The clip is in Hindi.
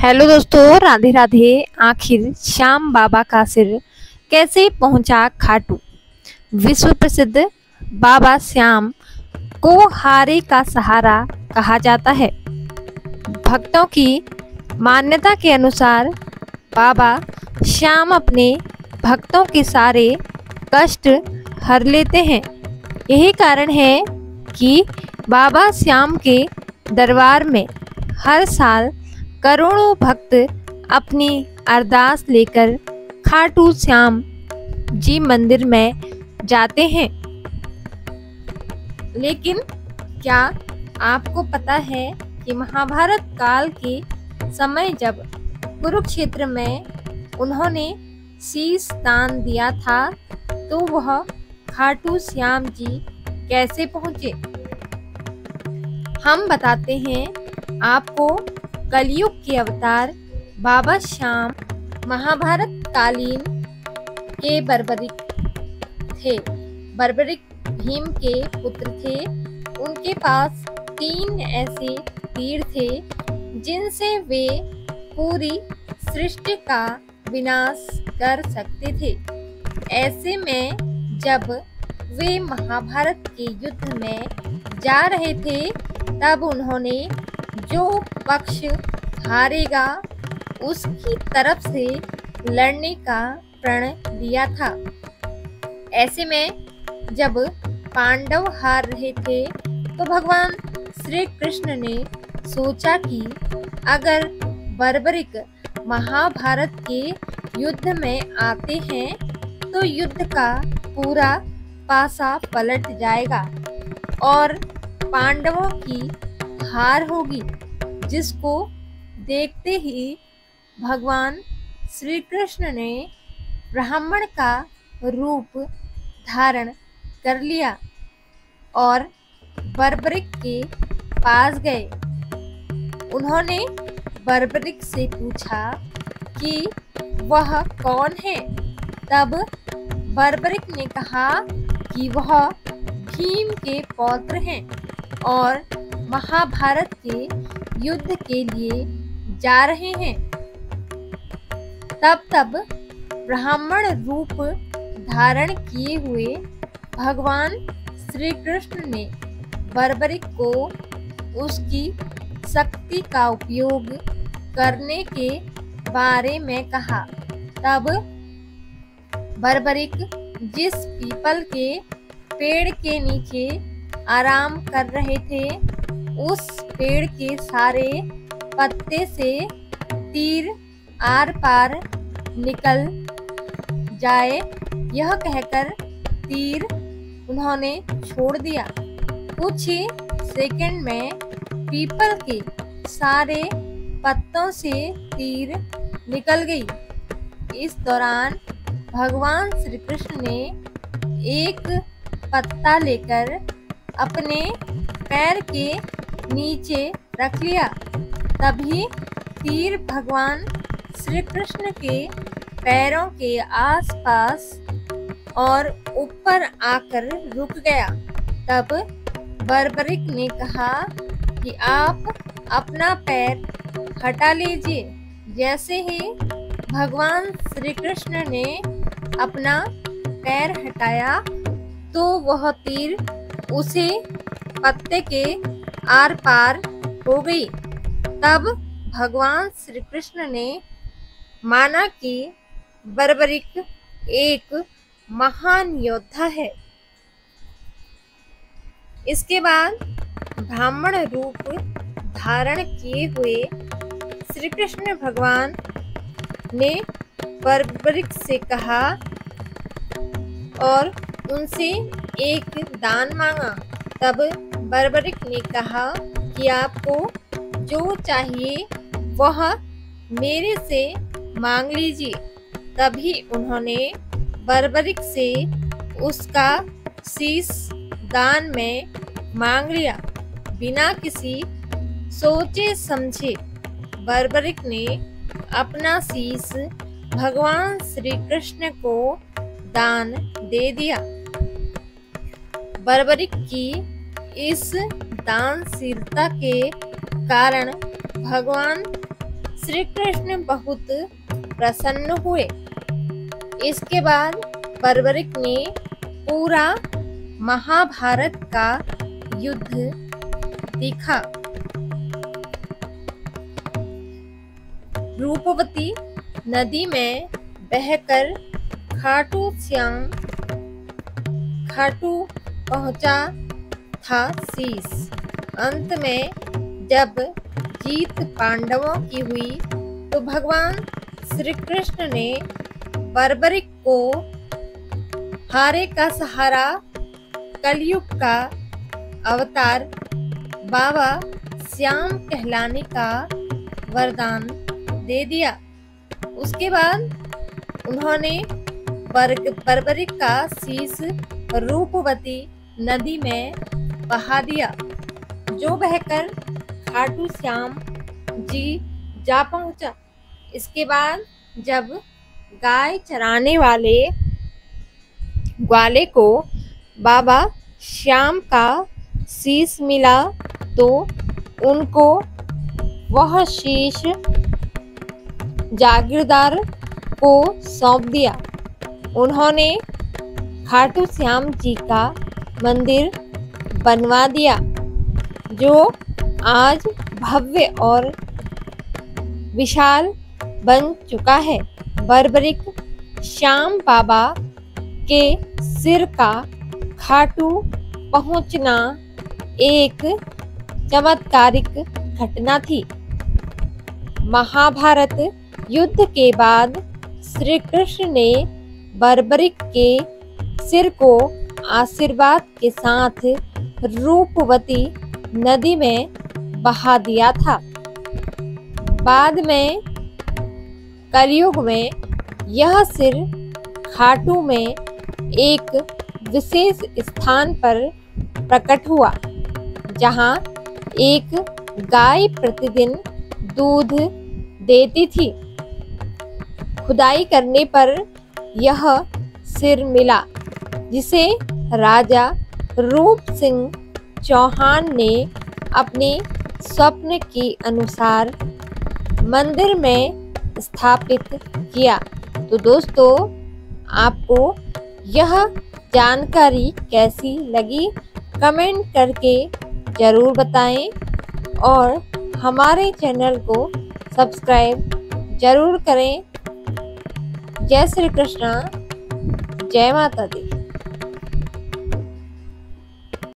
हेलो दोस्तों, राधे राधे। आखिर श्याम बाबा का सिर कैसे पहुंचा खाटू। विश्व प्रसिद्ध बाबा श्याम को हारे का सहारा कहा जाता है। भक्तों की मान्यता के अनुसार बाबा श्याम अपने भक्तों के सारे कष्ट हर लेते हैं। यही कारण है कि बाबा श्याम के दरबार में हर साल करोड़ों भक्त अपनी अरदास लेकर खाटू श्याम जी मंदिर में जाते हैं। लेकिन क्या आपको पता है कि महाभारत काल के समय जब कुरुक्षेत्र में उन्होंने शीश दान दिया था तो वह खाटू श्याम जी कैसे पहुँचे। हम बताते हैं आपको। कलयुग के अवतार बाबा श्याम महाभारत कालीन के बर्बरिक थे। बर्बरिक भीम के पुत्र थे। उनके पास 3 ऐसे तीर थे जिनसे वे पूरी सृष्टि का विनाश कर सकते थे। ऐसे में जब वे महाभारत के युद्ध में जा रहे थे तब उन्होंने जो पक्ष हारेगा उसकी तरफ से लड़ने का प्रण लिया था। ऐसे में जब पांडव हार रहे थे तो भगवान श्री कृष्ण ने सोचा कि अगर बर्बरिक महाभारत के युद्ध में आते हैं तो युद्ध का पूरा पासा पलट जाएगा और पांडवों की हार होगी, जिसको देखते ही भगवान श्री कृष्ण ने ब्राह्मण का रूप धारण कर लिया और बर्बरिक के पास गए। उन्होंने बर्बरिक से पूछा कि वह कौन है। तब बर्बरिक ने कहा कि वह भीम के पौत्र हैं और महाभारत के युद्ध के लिए जा रहे हैं। तब ब्राह्मण रूप धारण किए हुए भगवान श्री कृष्ण ने बर्बरिक को उसकी शक्ति का उपयोग करने के बारे में कहा। तब बर्बरिक जिस पीपल के पेड़ के नीचे आराम कर रहे थे उस पेड़ के सारे पत्ते से तीर आर पार निकल जाए, यह कहकर तीर उन्होंने छोड़ दिया। कुछ ही सेकंड में पीपल के सारे पत्तों से तीर निकल गई। इस दौरान भगवान श्री कृष्ण ने एक पत्ता लेकर अपने पैर के नीचे रख लिया। तभी तीर भगवान श्री कृष्ण के पैरों के आसपास और ऊपर आकर रुक गया। तब बर्बरिक ने कहा कि आप अपना पैर हटा लीजिए। जैसे ही भगवान श्री कृष्ण ने अपना पैर हटाया तो वह तीर उसी पत्ते के आर पार हो गई। तब भगवान श्री कृष्ण ने माना कि बर्बरिक एक महान योद्धा है। इसके बाद ब्राह्मण रूप धारण किए हुए श्री कृष्ण भगवान ने बर्बरिक से कहा और उनसे एक दान मांगा। तब बर्बरिक ने कहा कि आपको जो चाहिए वह मेरे से मांग लीजिए। तभी उन्होंने बर्बरिक से उसका शीश दान में मांग लिया। बिना किसी सोचे समझे बर्बरिक ने अपना शीश भगवान श्री कृष्ण को दान दे दिया। बर्बरिक की इस दानशीलता के कारण भगवान श्री कृष्ण बहुत प्रसन्न हुए। इसके बाद बर्बरिक ने पूरा महाभारत का युद्ध देखा। रूपवती नदी में बहकर खाटू पहुंचा था शीश। अंत में जब जीत पांडवों की हुई तो भगवान श्री कृष्ण ने बर्बरिक को हारे का सहारा कलयुग का अवतार बाबा श्याम कहलाने का वरदान दे दिया। उसके बाद उन्होंने बर्बरिक का शीश रूपवती नदी में बहा दिया, जो बहकर खाटू श्याम जी जा पहुंचा। इसके बाद जब गाय चराने वाले ग्वाले को बाबा श्याम का शीश मिला तो उनको वह शीश जागीरदार को सौंप दिया। उन्होंने खाटू श्याम जी का मंदिर बनवा दिया, जो आज भव्य और विशाल बन चुका है। बर्बरिक श्याम बाबा के सिर का खाटू पहुंचना एक चमत्कारिक घटना थी। महाभारत युद्ध के बाद श्री कृष्ण ने बर्बरिक के सिर को आशीर्वाद के साथ रूपवती नदी में बहा दिया था। बाद में कलयुग में यह सिर खाटू में एक विशेष स्थान पर प्रकट हुआ, जहां एक गाय प्रतिदिन दूध देती थी। खुदाई करने पर यह सिर मिला, जिसे राजा रूप सिंह चौहान ने अपने स्वप्न के अनुसार मंदिर में स्थापित किया। तो दोस्तों, आपको यह जानकारी कैसी लगी कमेंट करके ज़रूर बताएं और हमारे चैनल को सब्सक्राइब जरूर करें। जय श्री कृष्णा, जय माता दी।